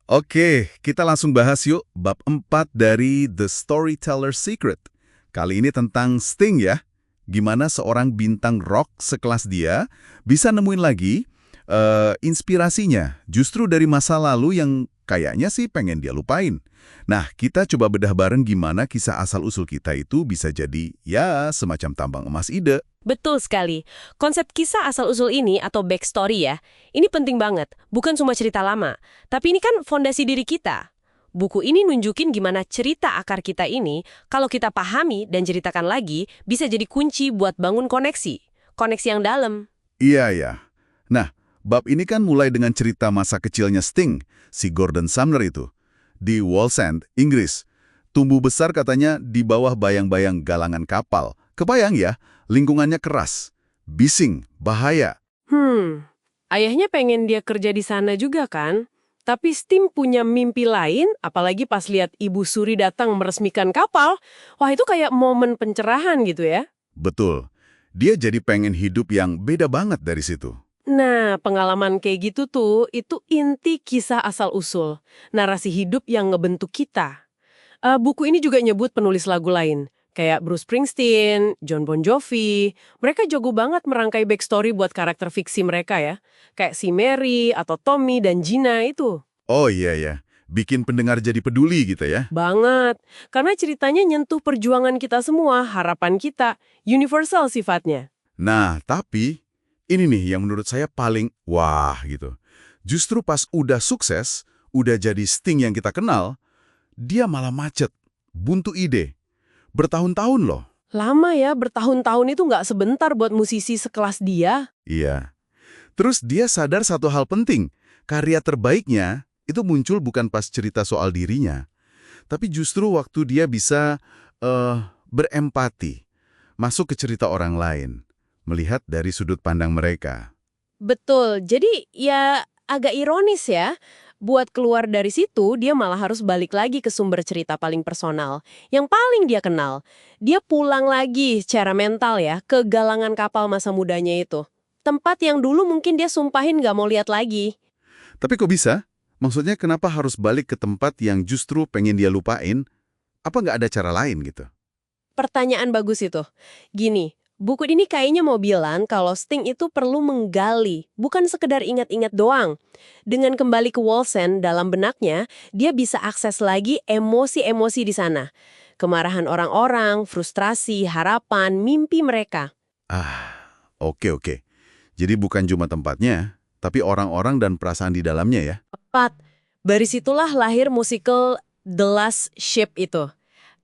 Oke, kita langsung bahas yuk bab 4 dari The Storyteller's Secret. Kali ini tentang Sting ya. Gimana seorang bintang rock sekelas dia bisa nemuin lagi inspirasinya justru dari masa lalu yang kayaknya sih pengen dia lupain. Nah, kita coba bedah bareng gimana kisah asal-usul kita itu bisa jadi ya semacam tambang emas ide. Betul sekali. Konsep kisah asal-usul ini atau backstory ya, ini penting banget. Bukan cuma cerita lama, tapi ini kan fondasi diri kita. Buku ini nunjukin gimana cerita akar kita ini, kalau kita pahami dan ceritakan lagi, bisa jadi kunci buat bangun koneksi. Koneksi yang dalam. Iya ya. Nah, bab ini kan mulai dengan cerita masa kecilnya Sting, si Gordon Sumner itu. Di Wallsend, Inggris. Tumbuh besar katanya di bawah bayang-bayang galangan kapal. Kebayang ya, lingkungannya keras, bising, bahaya. Ayahnya pengen dia kerja di sana juga kan? Tapi Sting punya mimpi lain, apalagi pas lihat Ibu Suri datang meresmikan kapal. Wah, itu kayak momen pencerahan gitu ya. Betul, dia jadi pengen hidup yang beda banget dari situ. Nah, pengalaman kayak gitu tuh, itu inti kisah asal-usul. Narasi hidup yang ngebentuk kita. Buku ini juga nyebut penulis lagu lain. Kayak Bruce Springsteen, John Bon Jovi. Mereka jago banget merangkai backstory buat karakter fiksi mereka ya. Kayak si Mary atau Tommy dan Gina itu. Oh iya ya, bikin pendengar jadi peduli gitu ya. Banget. Karena ceritanya nyentuh perjuangan kita semua, harapan kita. Universal sifatnya. Nah, tapi ini nih yang menurut saya paling wah gitu. Justru pas udah sukses, udah jadi Sting yang kita kenal, dia malah macet, buntu ide. Bertahun-tahun loh. Lama ya, bertahun-tahun itu nggak sebentar buat musisi sekelas dia. Iya. Terus dia sadar satu hal penting, karya terbaiknya itu muncul bukan pas cerita soal dirinya, tapi justru waktu dia bisa berempati, masuk ke cerita orang lain, melihat dari sudut pandang mereka. Betul, jadi ya agak ironis ya. Buat keluar dari situ, dia malah harus balik lagi ke sumber cerita paling personal. Yang paling dia kenal. Dia pulang lagi secara mental ya, ke galangan kapal masa mudanya itu. Tempat yang dulu mungkin dia sumpahin nggak mau lihat lagi. Tapi kok bisa? Maksudnya kenapa harus balik ke tempat yang justru pengen dia lupain? Apa nggak ada cara lain gitu? Pertanyaan bagus itu. Gini, buku ini kayaknya mau bilang kalau Sting itu perlu menggali, bukan sekedar ingat-ingat doang. Dengan kembali ke Wallsend dalam benaknya, dia bisa akses lagi emosi-emosi di sana. Kemarahan orang-orang, frustrasi, harapan, mimpi mereka. Oke. Jadi bukan cuma tempatnya, tapi orang-orang dan perasaan di dalamnya ya. Tepat. Dari situlah lahir musikal The Last Ship itu.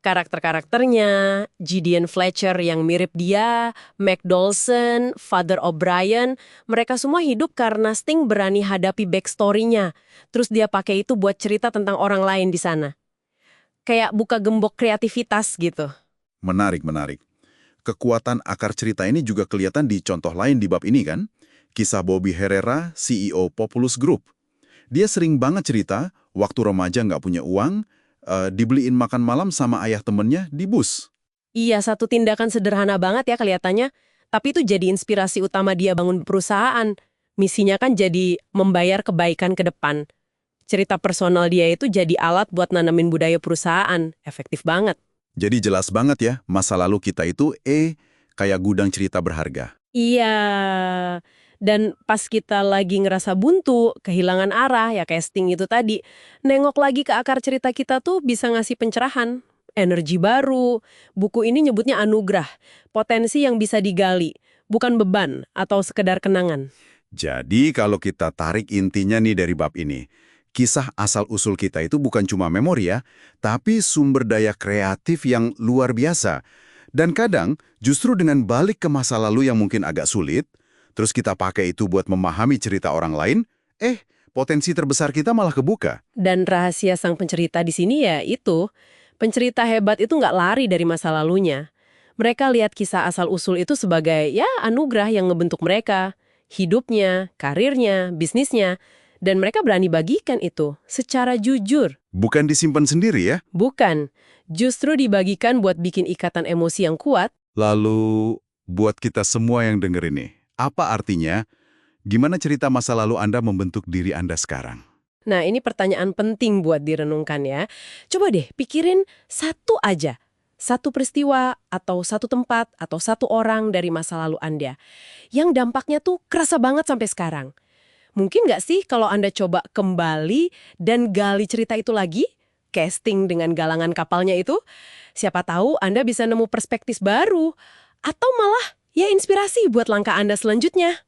Karakter-karakternya, Gideon Fletcher yang mirip dia, Mac Dawson, Father O'Brien, mereka semua hidup karena Sting berani hadapi backstory-nya. Terus dia pakai itu buat cerita tentang orang lain di sana. Kayak buka gembok kreativitas gitu. Menarik. Kekuatan akar cerita ini juga kelihatan di contoh lain di bab ini kan? Kisah Bobby Herrera, CEO Populous Group. Dia sering banget cerita, waktu remaja nggak punya uang, dibeliin makan malam sama ayah temennya di bus. Iya, satu tindakan sederhana banget ya kelihatannya, tapi itu jadi inspirasi utama dia bangun perusahaan. Misinya kan jadi membayar kebaikan ke depan. Cerita personal dia itu jadi alat buat nanamin budaya perusahaan. Efektif banget. Jadi jelas banget ya, masa lalu kita itu kayak gudang cerita berharga. Iya, dan pas kita lagi ngerasa buntu, kehilangan arah, ya kayak Sting itu tadi, nengok lagi ke akar cerita kita tuh bisa ngasih pencerahan, energi baru. Buku ini nyebutnya anugerah, potensi yang bisa digali, bukan beban atau sekedar kenangan. Jadi kalau kita tarik intinya nih dari bab ini, kisah asal-usul kita itu bukan cuma memori ya, tapi sumber daya kreatif yang luar biasa. Dan kadang, justru dengan balik ke masa lalu yang mungkin agak sulit, terus kita pakai itu buat memahami cerita orang lain, potensi terbesar kita malah kebuka. Dan rahasia sang pencerita di sini ya itu, pencerita hebat itu nggak lari dari masa lalunya. Mereka lihat kisah asal-usul itu sebagai ya anugerah yang ngebentuk mereka, hidupnya, karirnya, bisnisnya, dan mereka berani bagikan itu secara jujur. Bukan disimpan sendiri ya. Bukan, justru dibagikan buat bikin ikatan emosi yang kuat. Lalu, buat kita semua yang denger ini, apa artinya? Gimana cerita masa lalu Anda membentuk diri Anda sekarang? Nah, ini pertanyaan penting buat direnungkan ya. Coba deh pikirin satu aja. Satu peristiwa, atau satu tempat, atau satu orang dari masa lalu Anda. Yang dampaknya tuh kerasa banget sampai sekarang. Mungkin nggak sih kalau Anda coba kembali dan gali cerita itu lagi? Casting dengan galangan kapalnya itu? Siapa tahu Anda bisa nemu perspektif baru. Atau malah ya inspirasi buat langkah Anda selanjutnya.